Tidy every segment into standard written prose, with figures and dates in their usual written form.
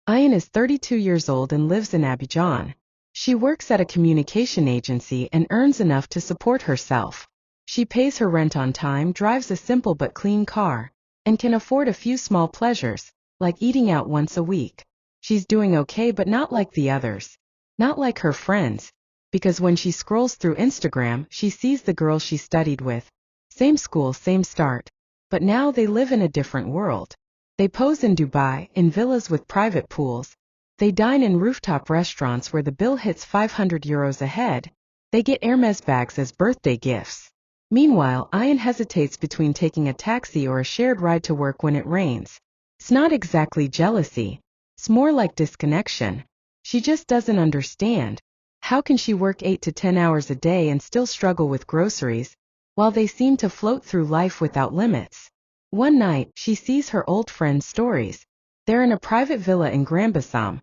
Eliane is 32 years old and lives in Abidjan. She works at a communication agency and earns enough to support herself. She pays her rent on time, drives a simple but clean car, and can afford a few small pleasures, like eating out once a week. She's doing okay, but not like the others. Not like her friends, because when she scrolls through Instagram, she sees the girls she studied with. Same school, same start. But now they live in a different world. They pose in Dubai, in villas with private pools. They dine in rooftop restaurants where the bill hits €500 a head. They get Hermes bags as birthday gifts. Meanwhile, Eliane hesitates between taking a taxi or a shared ride to work when it rains. It's not exactly jealousy. It's more like disconnection. She just doesn't understand. How can she work 8 to 10 hours a day and still struggle with groceries, while they seem to float through life without limits? One night, she sees her old friend's stories. They're in a private villa in Grand-Bassam.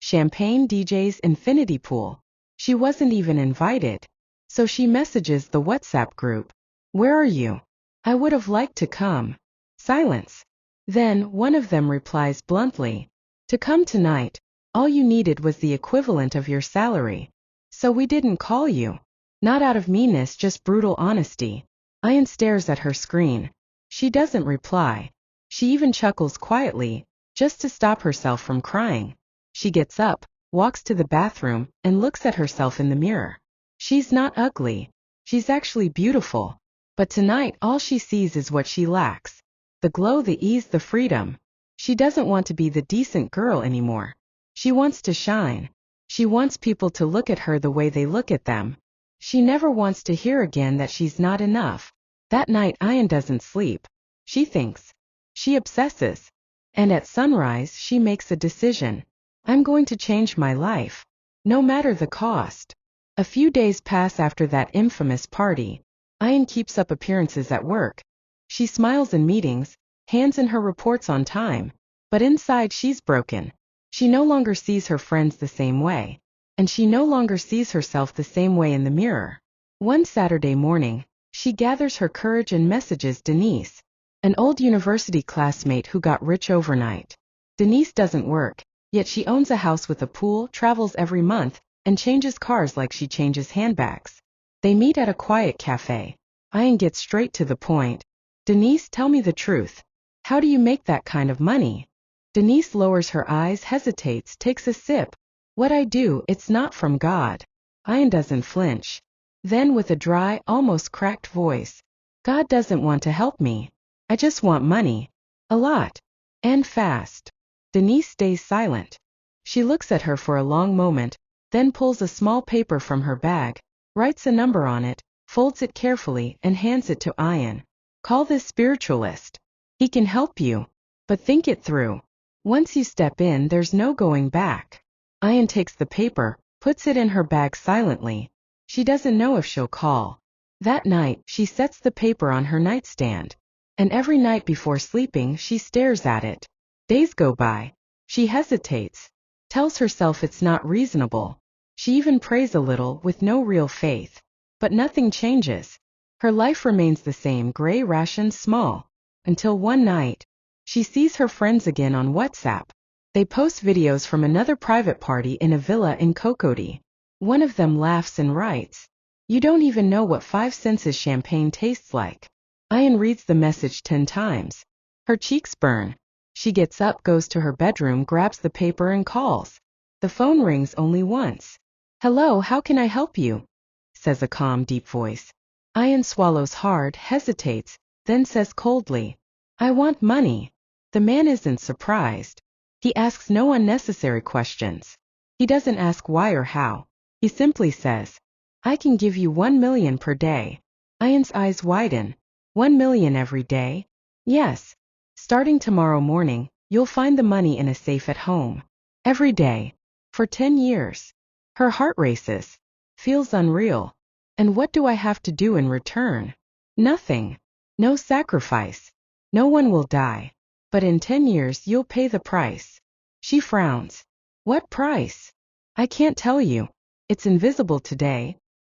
Champagne, DJs, infinity pool. She wasn't even invited. So she messages the WhatsApp group. "Where are you? I would have liked to come." Silence. Then, one of them replies bluntly, "To come tonight, all you needed was the equivalent of your salary. So we didn't call you." Not out of meanness, just brutal honesty. Eliane stares at her screen. She doesn't reply. She even chuckles quietly, just to stop herself from crying. She gets up, walks to the bathroom, and looks at herself in the mirror. She's not ugly. She's actually beautiful. But tonight all she sees is what she lacks. The glow, the ease, the freedom. She doesn't want to be the decent girl anymore. She wants to shine. She wants people to look at her the way they look at them. She never wants to hear again that she's not enough. That night Eliane doesn't sleep. She thinks. She obsesses. And at sunrise she makes a decision. I'm going to change my life. No matter the cost. A few days pass after that infamous party. Eliane keeps up appearances at work. She smiles in meetings, hands in her reports on time. But inside she's broken. She no longer sees her friends the same way. And she no longer sees herself the same way in the mirror. One Saturday morning, she gathers her courage and messages Denise, an old university classmate who got rich overnight. Denise doesn't work, yet she owns a house with a pool, travels every month, and changes cars like she changes handbags. They meet at a quiet cafe. Eliane gets straight to the point. "Denise, tell me the truth. How do you make that kind of money?" Denise lowers her eyes, hesitates, takes a sip. "What I do, it's not from God." Eliane doesn't flinch. Then with a dry, almost cracked voice, "God doesn't want to help me. I just want money. A lot. And fast." Denise stays silent. She looks at her for a long moment, then pulls a small paper from her bag, writes a number on it, folds it carefully, and hands it to Eliane. "Call this spiritualist. He can help you. But think it through. Once you step in, there's no going back." Eliane takes the paper, puts it in her bag silently. She doesn't know if she'll call. That night, she sets the paper on her nightstand. And every night before sleeping, she stares at it. Days go by. She hesitates. Tells herself it's not reasonable. She even prays a little, with no real faith. But nothing changes. Her life remains the same, gray, rationed, small. Until one night, she sees her friends again on WhatsApp. They post videos from another private party in a villa in Cocody. One of them laughs and writes, "You don't even know what 5 cents champagne tastes like." Eliane reads the message 10 times. Her cheeks burn. She gets up, goes to her bedroom, grabs the paper and calls. The phone rings only once. "Hello, how can I help you?" says a calm, deep voice. Eliane swallows hard, hesitates, then says coldly, "I want money." The man isn't surprised. He asks no unnecessary questions. He doesn't ask why or how. He simply says, "I can give you 1 million per day." Eliane's eyes widen. 1 million every day? Yes. Starting tomorrow morning, you'll find the money in a safe at home. Every day. For 10 years. Her heart races. Feels unreal. And what do I have to do in return? Nothing. No sacrifice. No one will die. But in 10 years you'll pay the price. She frowns. What price? I can't tell you. It's invisible today,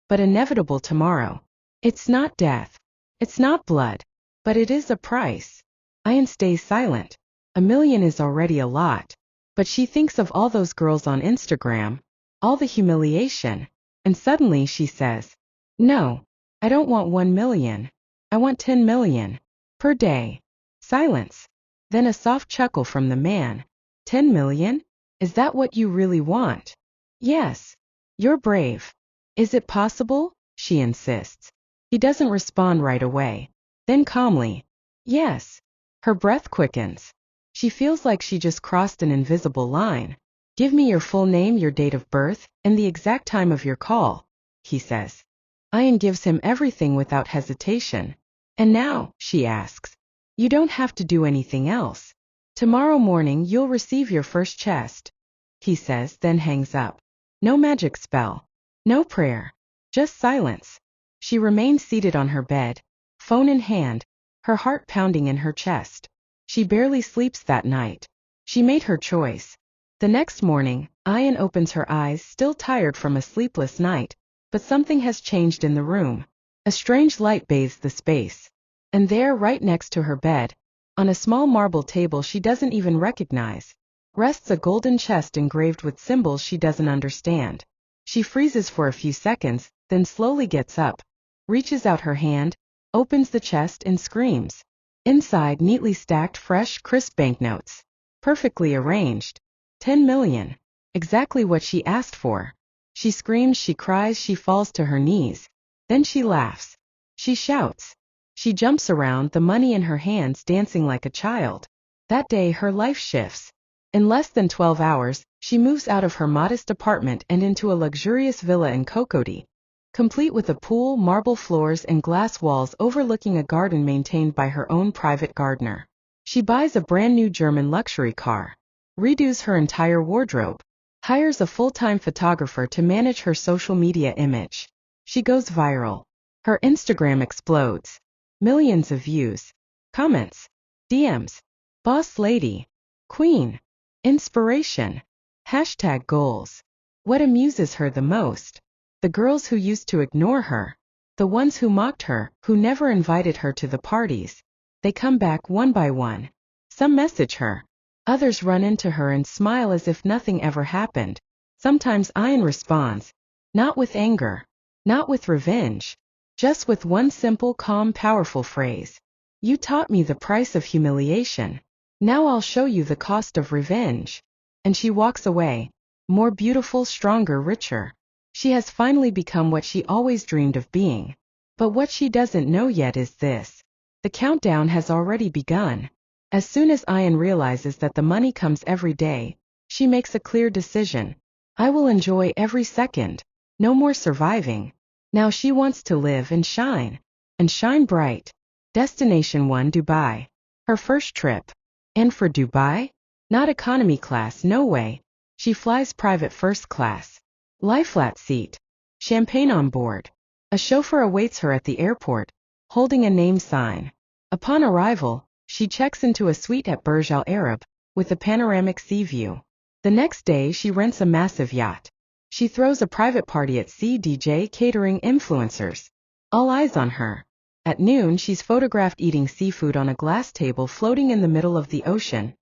but inevitable tomorrow. It's not death. It's not blood. But it is a price. Eliane stays silent. 1 million is already a lot. But she thinks of all those girls on Instagram, all the humiliation, and suddenly she says, "No, I don't want 1 million. I want 10 million. Per day." Silence. Then a soft chuckle from the man. 10 million? Is that what you really want? Yes. You're brave. Is it possible? She insists. He doesn't respond right away. Then calmly, yes. Her breath quickens. She feels like she just crossed an invisible line. Give me your full name, your date of birth, and the exact time of your call, he says. Eliane gives him everything without hesitation. And now, she asks, you don't have to do anything else. Tomorrow morning you'll receive your first chest, he says, then hangs up. No magic spell. No prayer. Just silence. She remains seated on her bed, phone in hand, her heart pounding in her chest. She barely sleeps that night. She made her choice. The next morning, Eliane opens her eyes, still tired from a sleepless night, but something has changed in the room. A strange light bathes the space. And there, right next to her bed, on a small marble table she doesn't even recognize, rests a golden chest engraved with symbols she doesn't understand. She freezes for a few seconds, then slowly gets up, reaches out her hand, opens the chest and screams. Inside, neatly stacked fresh, crisp banknotes. Perfectly arranged. 10 million. Exactly what she asked for. She screams, she cries, she falls to her knees. Then she laughs. She shouts. She jumps around, the money in her hands, dancing like a child. That day her life shifts. In less than 12 hours, she moves out of her modest apartment and into a luxurious villa in Cocody, complete with a pool, marble floors, and glass walls overlooking a garden maintained by her own private gardener. She buys a brand new German luxury car, redoes her entire wardrobe, hires a full-time photographer to manage her social media image. She goes viral. Her Instagram explodes. Millions of views, comments, DMs, boss lady, queen, inspiration, #goals. What amuses her the most? The girls who used to ignore her, the ones who mocked her, who never invited her to the parties, they come back one by one. Some message her. Others run into her and smile as if nothing ever happened. Sometimes Eliane responds, not with anger, not with revenge, just with one simple, calm, powerful phrase. You taught me the price of humiliation. Now I'll show you the cost of revenge. And she walks away, more beautiful, stronger, richer. She has finally become what she always dreamed of being. But what she doesn't know yet is this. The countdown has already begun. As soon as Eliane realizes that the money comes every day, she makes a clear decision. I will enjoy every second. No more surviving. Now she wants to live and shine bright. Destination 1, Dubai. Her first trip. And for Dubai? Not economy class, no way. She flies private first class. Lie flat seat. Champagne on board. A chauffeur awaits her at the airport, holding a name sign. Upon arrival, she checks into a suite at Burj Al Arab, with a panoramic sea view. The next day she rents a massive yacht. She throws a private party at sea, DJ, catering, influencers. All eyes on her. At noon she's photographed eating seafood on a glass table floating in the middle of the ocean,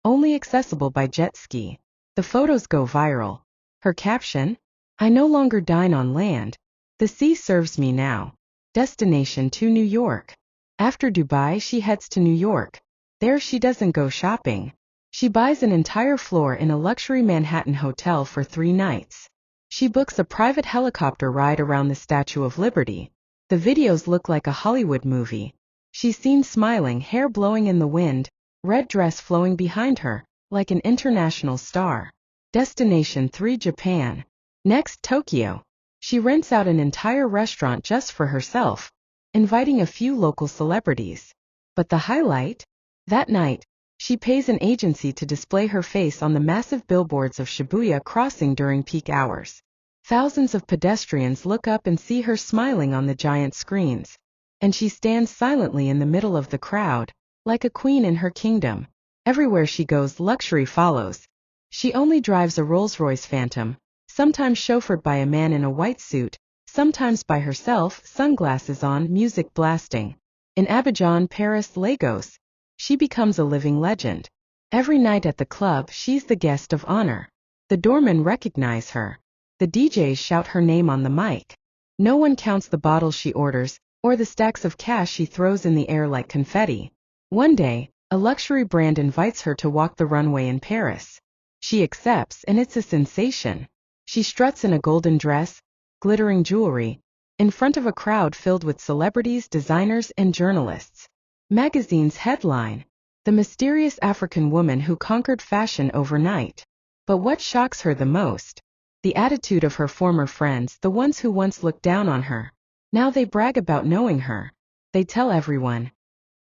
only accessible by jet ski. The photos go viral. Her caption? I no longer dine on land. The sea serves me now. Destination 2, New York. After Dubai she heads to New York. There she doesn't go shopping. She buys an entire floor in a luxury Manhattan hotel for 3 nights. She books a private helicopter ride around the Statue of Liberty. The videos look like a Hollywood movie. She's seen smiling, hair blowing in the wind, red dress flowing behind her, like an international star. Destination 3, Japan. Next, Tokyo. She rents out an entire restaurant just for herself, inviting a few local celebrities. But the highlight? That night, she pays an agency to display her face on the massive billboards of Shibuya Crossing during peak hours. Thousands of pedestrians look up and see her smiling on the giant screens. And she stands silently in the middle of the crowd, like a queen in her kingdom. Everywhere she goes, luxury follows. She only drives a Rolls-Royce Phantom, sometimes chauffeured by a man in a white suit, sometimes by herself, sunglasses on, music blasting. In Abidjan, Paris, Lagos, she becomes a living legend. Every night at the club she's the guest of honor. The doormen recognize her. The DJs shout her name on the mic. No one counts the bottles she orders, or the stacks of cash she throws in the air like confetti. One day, a luxury brand invites her to walk the runway in Paris. She accepts, and it's a sensation. She struts in a golden dress, glittering jewelry, in front of a crowd filled with celebrities, designers, and journalists. Magazines headline, "The mysterious African woman who conquered fashion overnight." But what shocks her the most? The attitude of her former friends, the ones who once looked down on her. Now they brag about knowing her. They tell everyone,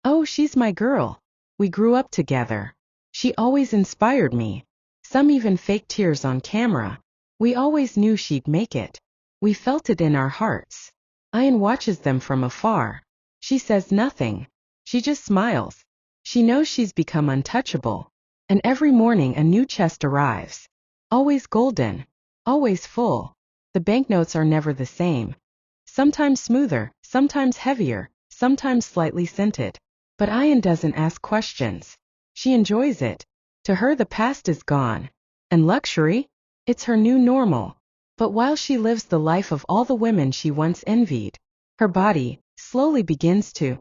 "Oh, she's my girl. We grew up together. She always inspired me." Some even fake tears on camera. "We always knew she'd make it. We felt it in our hearts." Eliane watches them from afar. She says nothing. She just smiles. She knows she's become untouchable. And every morning a new chest arrives. Always golden. Always full. The banknotes are never the same. Sometimes smoother, sometimes heavier, sometimes slightly scented. But Eliane doesn't ask questions. She enjoys it. To her the past is gone. And luxury? It's her new normal. But while she lives the life of all the women she once envied, her body slowly begins to.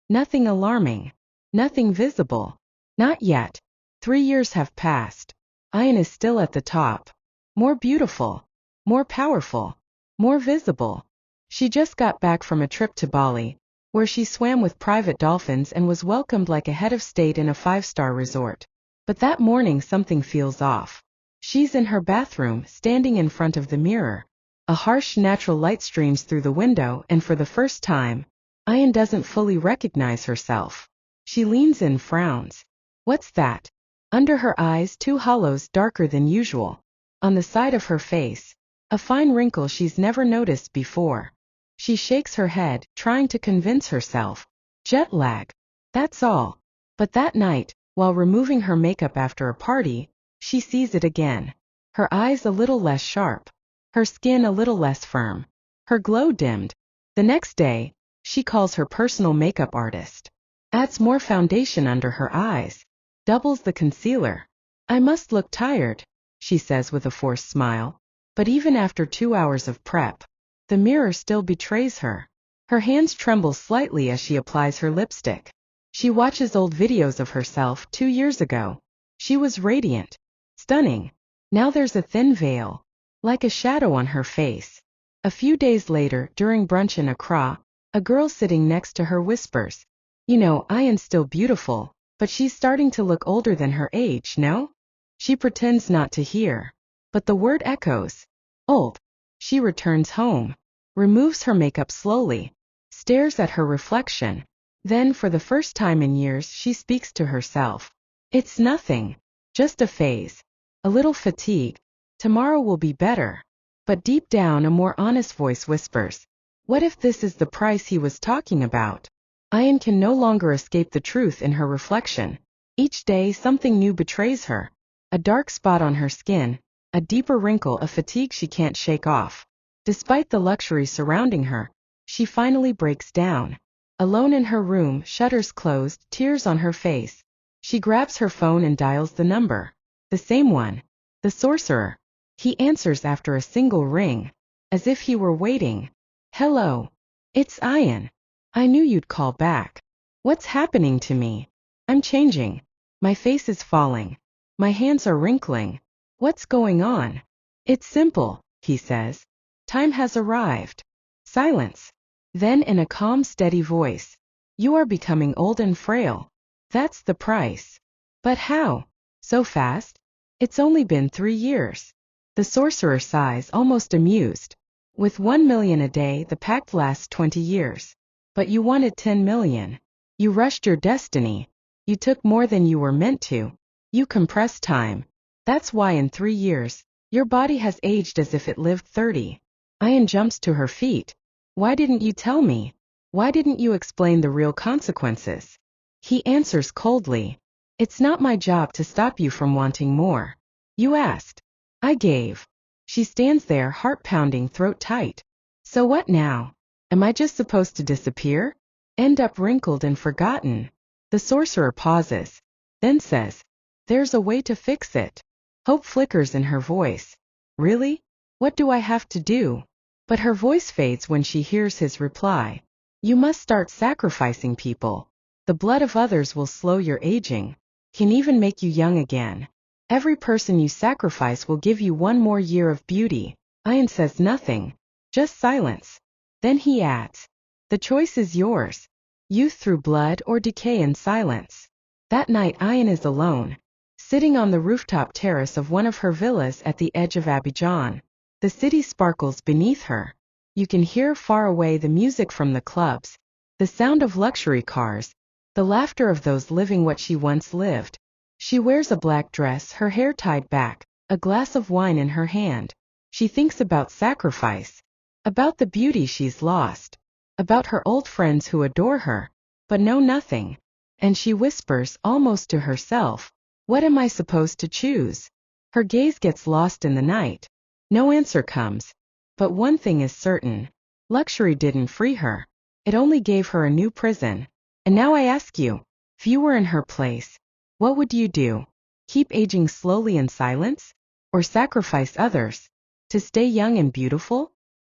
Nothing alarming. Nothing visible. Not yet. 3 years have passed. Eliane is still at the top. More beautiful. More powerful. More visible. She just got back from a trip to Bali, where she swam with private dolphins and was welcomed like a head of state in a 5-star resort. But that morning something feels off. She's in her bathroom, standing in front of the mirror. A harsh natural light streams through the window, and for the first time, Eliane doesn't fully recognize herself. She leans in, frowns. What's that? Under her eyes, 2 hollows darker than usual. On the side of her face, a fine wrinkle she's never noticed before. She shakes her head, trying to convince herself. Jet lag. That's all. But that night, while removing her makeup after a party, she sees it again. Her eyes a little less sharp. Her skin a little less firm. Her glow dimmed. The next day, she calls her personal makeup artist. Adds more foundation under her eyes. Doubles the concealer. "I must look tired," she says with a forced smile. But even after 2 hours of prep, the mirror still betrays her. Her hands tremble slightly as she applies her lipstick. She watches old videos of herself 2 years ago. She was radiant. Stunning. Now there's a thin veil. Like a shadow on her face. A few days later, during brunch in Accra, a girl sitting next to her whispers, "You know, Eliane's still beautiful, but she's starting to look older than her age, no?" She pretends not to hear. But the word echoes. Old. She returns home. Removes her makeup slowly. Stares at her reflection. Then, for the first time in years, she speaks to herself. "It's nothing. Just a phase. A little fatigue. Tomorrow will be better." But deep down a more honest voice whispers, "What if this is the price he was talking about?" Eliane can no longer escape the truth in her reflection. Each day something new betrays her. A dark spot on her skin, a deeper wrinkle, a fatigue she can't shake off. Despite the luxury surrounding her, she finally breaks down. Alone in her room, shutters closed, tears on her face. She grabs her phone and dials the number. The same one. The sorcerer. He answers after a single ring, as if he were waiting. "Hello. It's Eliane. I knew you'd call back. What's happening to me? I'm changing. My face is falling. My hands are wrinkling. What's going on?" "It's simple," he says. "Time has arrived." Silence. Then in a calm, steady voice, "You are becoming old and frail. That's the price." "But how? So fast? It's only been 3 years. The sorcerer sighs, almost amused. "With 1 million a day, the pact lasts 20 years. But you wanted 10 million. You rushed your destiny. You took more than you were meant to. You compressed time. That's why in 3 years, your body has aged as if it lived 30. Eliane jumps to her feet. "Why didn't you tell me? Why didn't you explain the real consequences?" He answers coldly. "It's not my job to stop you from wanting more. You asked. I gave." She stands there, heart pounding, throat tight. "So what now? Am I just supposed to disappear? End up wrinkled and forgotten?" The sorcerer pauses. then says, "There's a way to fix it." Hope flickers in her voice. "Really? What do I have to do?" But her voice fades when she hears his reply. "You must start sacrificing people. The blood of others will slow your aging, can even make you young again. Every person you sacrifice will give you one more year of beauty." Ian says nothing, just silence. Then he adds, "The choice is yours. Youth through blood or decay in silence." That night Ian is alone, sitting on the rooftop terrace of one of her villas at the edge of Abidjan. The city sparkles beneath her. You can hear far away the music from the clubs, the sound of luxury cars, the laughter of those living what she once lived. She wears a black dress, her hair tied back, a glass of wine in her hand. She thinks about sacrifice, about the beauty she's lost, about her old friends who adore her, but know nothing. And she whispers, almost to herself, "What am I supposed to choose?" Her gaze gets lost in the night. No answer comes. But one thing is certain. Luxury didn't free her. It only gave her a new prison. And now I ask you, if you were in her place, what would you do? Keep aging slowly in silence? Or sacrifice others to stay young and beautiful?